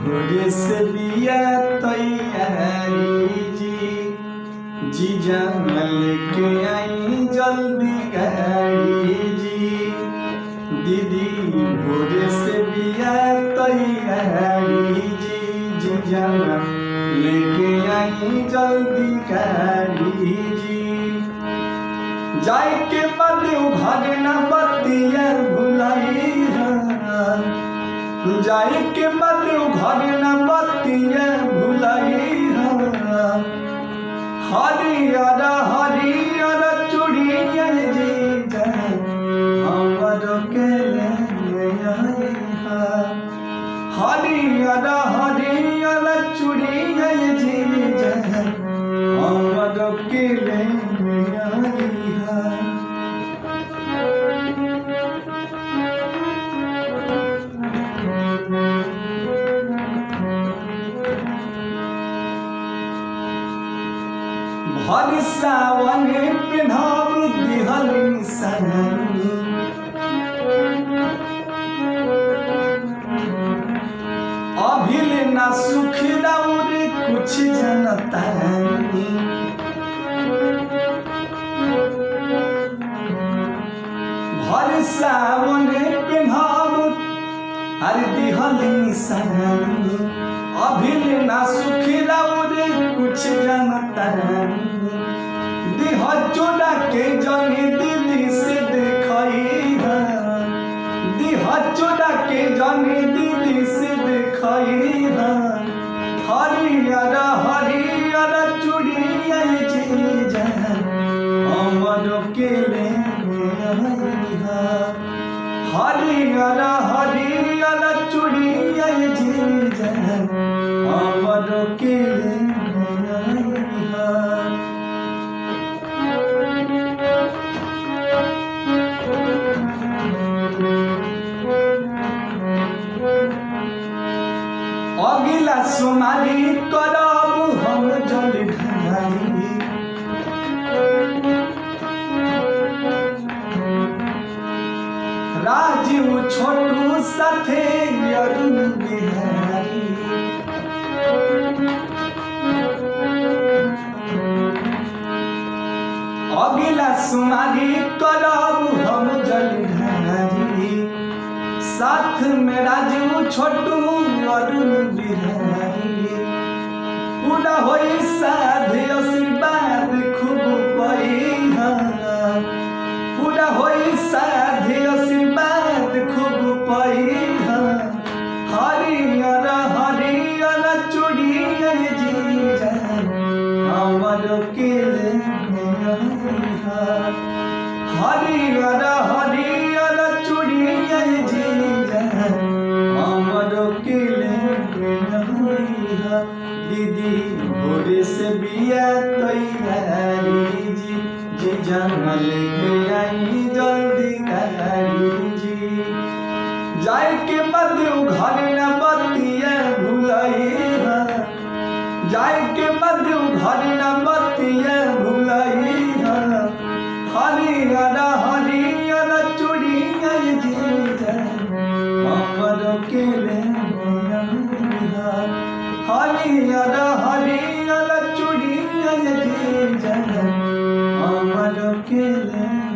भोरे से बिया तैयारी जी जंगल के आई जल्दी गाड़ी जी। दीदी भोरे से बिया तैयारी जी जंगल के आई जल्दी गाड़ी जी। जाए के बाद घर न बतिया भुलाई, जाए के बाद घर न बतिया भुलाई। हरियर हरियर चूड़िया जी हमर के हरियर हरियर चूड़िया जी हमर के भर सावन पिन्हाब दिहल निशानी। अभिल ना सुख दौर कुछ जनतानी। भर सावन पिन्हाब हर दिहल निशानी। अभिल ना सुख दौर कुछ जनतानी। दिह चोड़ा के जनी दिल्ली से देखई, दिह चोड़ा के जनी दिल्ली से देखई। हरियर हरियर चूड़िया जी हमर के ले हरियर हरियर चूड़िया जी हमर के ले। अगिला सोमारी करब हम जल ढारी। राजीव छोटू साथे अरुण बिहारी। अगिला सोमारी करब हम जल ढारी। साथ में राजीव छोटू अरुण बिहारी। पूरा होई साध आशीर्वाद खूब पाई, पूरा होई साध आशीर्वाद खूब पाई। हरियर हरियर चूड़िया जी हमर के ले हरियर हरियर चूड़िया जी हमर के ले। दीदी भोरे से बिया तैयारी जी जंगल के आई जल्दी गाड़ी जी। जाए के बाद घर न बतिया भुलाई, जाए के बाद घर न बतिया भुलाई। हरियर हरियर चूड़िया जी हमर के ले हरियर हरियर चूड़िया जी हमर के ले।